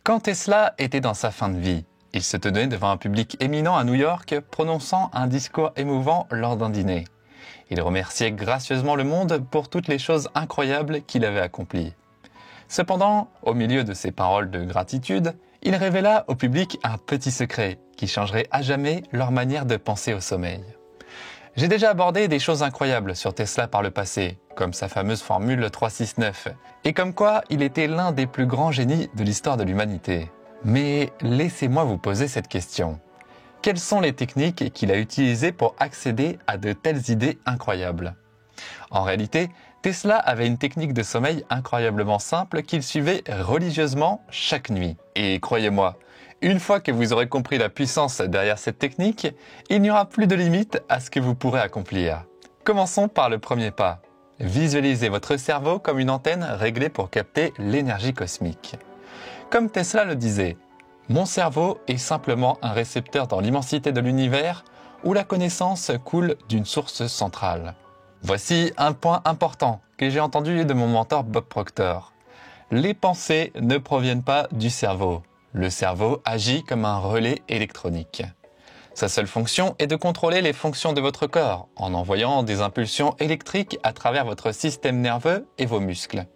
Quand Tesla était dans sa fin de vie, il se tenait devant un public éminent à New York, prononçant un discours émouvant lors d'un dîner. Il remerciait gracieusement le monde pour toutes les choses incroyables qu'il avait accomplies. Cependant, au milieu de ces paroles de gratitude, il révéla au public un petit secret qui changerait à jamais leur manière de penser au sommeil. J'ai déjà abordé des choses incroyables sur Tesla par le passé, comme sa fameuse formule 369, et comme quoi il était l'un des plus grands génies de l'histoire de l'humanité. Mais laissez-moi vous poser cette question. Quelles sont les techniques qu'il a utilisées pour accéder à de telles idées incroyables ? En réalité, Tesla avait une technique de sommeil incroyablement simple qu'il suivait religieusement chaque nuit. Et croyez-moi, une fois que vous aurez compris la puissance derrière cette technique, il n'y aura plus de limite à ce que vous pourrez accomplir. Commençons par le premier pas. Visualisez votre cerveau comme une antenne réglée pour capter l'énergie cosmique. Comme Tesla le disait, « Mon cerveau est simplement un récepteur dans l'immensité de l'univers où la connaissance coule d'une source centrale. » Voici un point important que j'ai entendu de mon mentor Bob Proctor. Les pensées ne proviennent pas du cerveau. Le cerveau agit comme un relais électronique. Sa seule fonction est de contrôler les fonctions de votre corps en envoyant des impulsions électriques à travers votre système nerveux et vos muscles.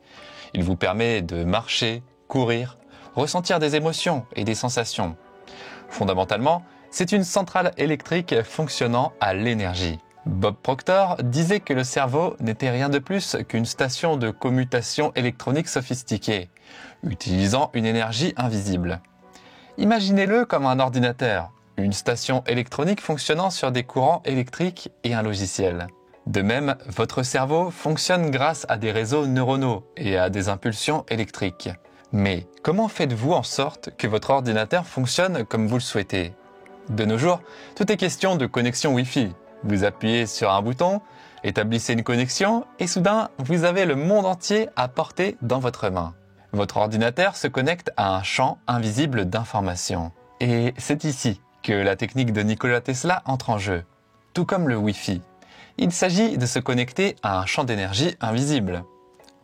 Il vous permet de marcher, courir, ressentir des émotions et des sensations. Fondamentalement, c'est une centrale électrique fonctionnant à l'énergie. Bob Proctor disait que le cerveau n'était rien de plus qu'une station de commutation électronique sophistiquée, utilisant une énergie invisible. Imaginez-le comme un ordinateur, une station électronique fonctionnant sur des courants électriques et un logiciel. De même, votre cerveau fonctionne grâce à des réseaux neuronaux et à des impulsions électriques. Mais comment faites-vous en sorte que votre ordinateur fonctionne comme vous le souhaitez ? De nos jours, tout est question de connexion Wi-Fi. Vous appuyez sur un bouton, établissez une connexion et soudain, vous avez le monde entier à portée dans votre main. Votre ordinateur se connecte à un champ invisible d'informations. Et c'est ici que la technique de Nikola Tesla entre en jeu, tout comme le Wi-Fi. Il s'agit de se connecter à un champ d'énergie invisible.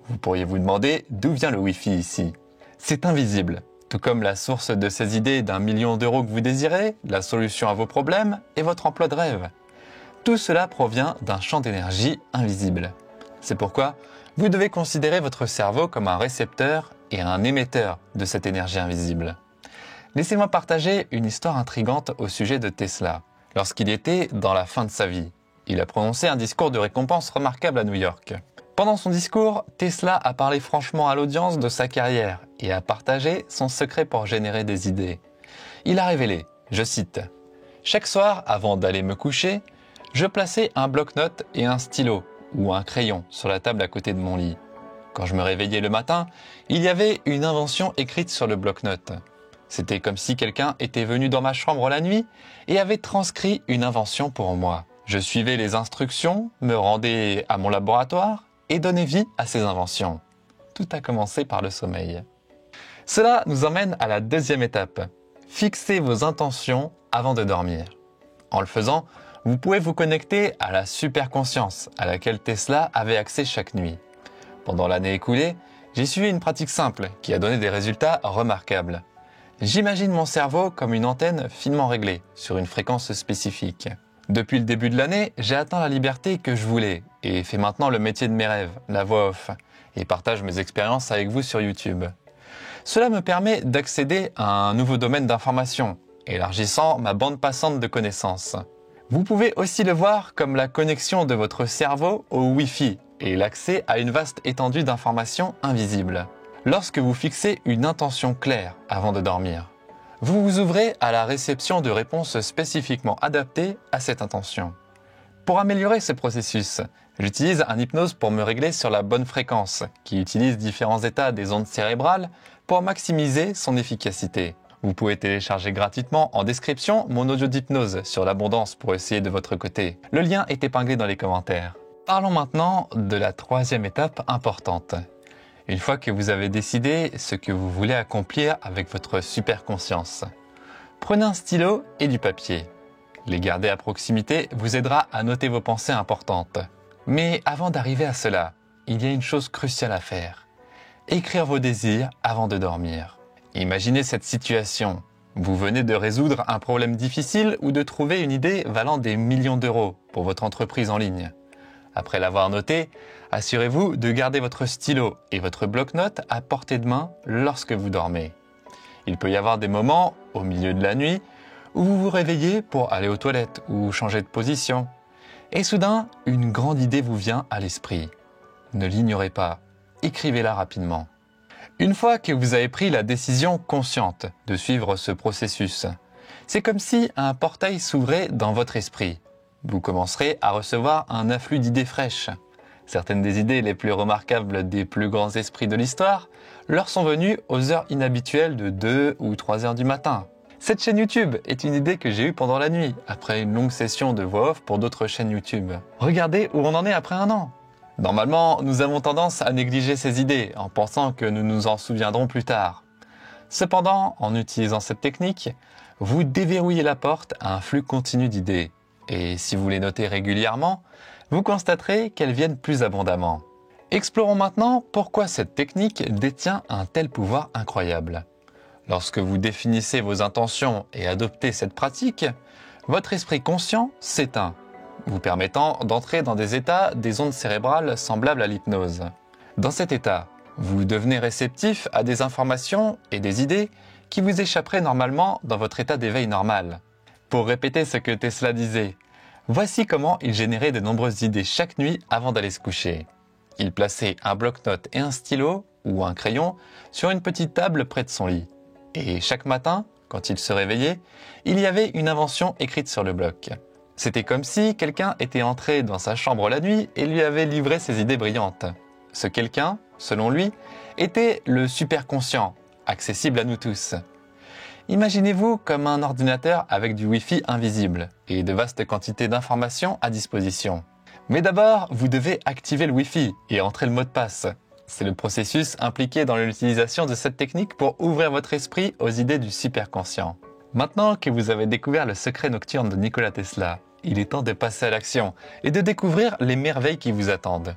Vous pourriez vous demander d'où vient le Wi-Fi ici ? C'est invisible, tout comme la source de ces idées d'1 million d'euros que vous désirez, la solution à vos problèmes et votre emploi de rêve. Tout cela provient d'un champ d'énergie invisible. C'est pourquoi vous devez considérer votre cerveau comme un récepteur et un émetteur de cette énergie invisible. Laissez-moi partager une histoire intrigante au sujet de Tesla. Lorsqu'il était dans la fin de sa vie, il a prononcé un discours de récompense remarquable à New York. Pendant son discours, Tesla a parlé franchement à l'audience de sa carrière et a partagé son secret pour générer des idées. Il a révélé, je cite, « Chaque soir, avant d'aller me coucher, je plaçais un bloc-notes et un stylo ou un crayon sur la table à côté de mon lit. Quand je me réveillais le matin, il y avait une invention écrite sur le bloc-notes. C'était comme si quelqu'un était venu dans ma chambre la nuit et avait transcrit une invention pour moi. Je suivais les instructions, me rendais à mon laboratoire et donnais vie à ces inventions. Tout a commencé par le sommeil. » Cela nous emmène à la deuxième étape. Fixez vos intentions avant de dormir. En le faisant, vous pouvez vous connecter à la superconscience à laquelle Tesla avait accès chaque nuit. Pendant l'année écoulée, j'ai suivi une pratique simple qui a donné des résultats remarquables. J'imagine mon cerveau comme une antenne finement réglée sur une fréquence spécifique. Depuis le début de l'année, j'ai atteint la liberté que je voulais et fais maintenant le métier de mes rêves, la voix off, et partage mes expériences avec vous sur YouTube. Cela me permet d'accéder à un nouveau domaine d'information, élargissant ma bande passante de connaissances. Vous pouvez aussi le voir comme la connexion de votre cerveau au Wi-Fi et l'accès à une vaste étendue d'informations invisibles. Lorsque vous fixez une intention claire avant de dormir, vous vous ouvrez à la réception de réponses spécifiquement adaptées à cette intention. Pour améliorer ce processus, j'utilise un hypnose pour me régler sur la bonne fréquence, qui utilise différents états des ondes cérébrales pour maximiser son efficacité. Vous pouvez télécharger gratuitement en description mon audio d'hypnose sur l'abondance pour essayer de votre côté. Le lien est épinglé dans les commentaires. Parlons maintenant de la troisième étape importante. Une fois que vous avez décidé ce que vous voulez accomplir avec votre superconscience, prenez un stylo et du papier. Les garder à proximité vous aidera à noter vos pensées importantes. Mais avant d'arriver à cela, il y a une chose cruciale à faire. Écrire vos désirs avant de dormir. Imaginez cette situation. Vous venez de résoudre un problème difficile ou de trouver une idée valant des millions d'euros pour votre entreprise en ligne. Après l'avoir noté, assurez-vous de garder votre stylo et votre bloc-notes à portée de main lorsque vous dormez. Il peut y avoir des moments, au milieu de la nuit, où vous vous réveillez pour aller aux toilettes ou changer de position. Et soudain, une grande idée vous vient à l'esprit. Ne l'ignorez pas, écrivez-la rapidement. Une fois que vous avez pris la décision consciente de suivre ce processus, c'est comme si un portail s'ouvrait dans votre esprit. Vous commencerez à recevoir un afflux d'idées fraîches. Certaines des idées les plus remarquables des plus grands esprits de l'histoire leur sont venues aux heures inhabituelles de 2 ou 3 heures du matin. Cette chaîne YouTube est une idée que j'ai eue pendant la nuit, après une longue session de voix off pour d'autres chaînes YouTube. Regardez où on en est après 1 an. Normalement, nous avons tendance à négliger ces idées en pensant que nous nous en souviendrons plus tard. Cependant, en utilisant cette technique, vous déverrouillez la porte à un flux continu d'idées. Et si vous les notez régulièrement, vous constaterez qu'elles viennent plus abondamment. Explorons maintenant pourquoi cette technique détient un tel pouvoir incroyable. Lorsque vous définissez vos intentions et adoptez cette pratique, votre esprit conscient s'éteint, vous permettant d'entrer dans des états des ondes cérébrales semblables à l'hypnose. Dans cet état, vous devenez réceptif à des informations et des idées qui vous échapperaient normalement dans votre état d'éveil normal. Pour répéter ce que Tesla disait, voici comment il générait de nombreuses idées chaque nuit avant d'aller se coucher. Il plaçait un bloc-notes et un stylo, ou un crayon, sur une petite table près de son lit. Et chaque matin, quand il se réveillait, il y avait une invention écrite sur le bloc. C'était comme si quelqu'un était entré dans sa chambre la nuit et lui avait livré ses idées brillantes. Ce quelqu'un, selon lui, était le superconscient, accessible à nous tous. Imaginez-vous comme un ordinateur avec du Wi-Fi invisible et de vastes quantités d'informations à disposition. Mais d'abord, vous devez activer le Wi-Fi et entrer le mot de passe. C'est le processus impliqué dans l'utilisation de cette technique pour ouvrir votre esprit aux idées du superconscient. Maintenant que vous avez découvert le secret nocturne de Nikola Tesla, il est temps de passer à l'action et de découvrir les merveilles qui vous attendent.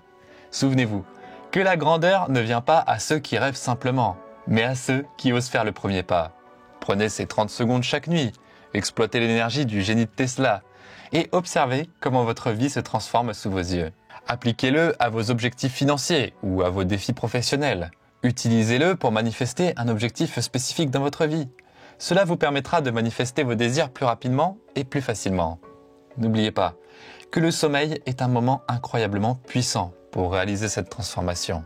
Souvenez-vous que la grandeur ne vient pas à ceux qui rêvent simplement, mais à ceux qui osent faire le premier pas. Prenez ces 30 secondes chaque nuit, exploitez l'énergie du génie de Tesla et observez comment votre vie se transforme sous vos yeux. Appliquez-le à vos objectifs financiers ou à vos défis professionnels. Utilisez-le pour manifester un objectif spécifique dans votre vie. Cela vous permettra de manifester vos désirs plus rapidement et plus facilement. N'oubliez pas que le sommeil est un moment incroyablement puissant pour réaliser cette transformation.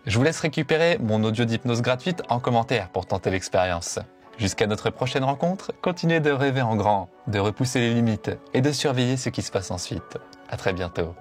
Je vous laisse récupérer mon audio d'hypnose gratuite en commentaire pour tenter l'expérience. Jusqu'à notre prochaine rencontre, continuez de rêver en grand, de repousser les limites et de surveiller ce qui se passe ensuite. À très bientôt.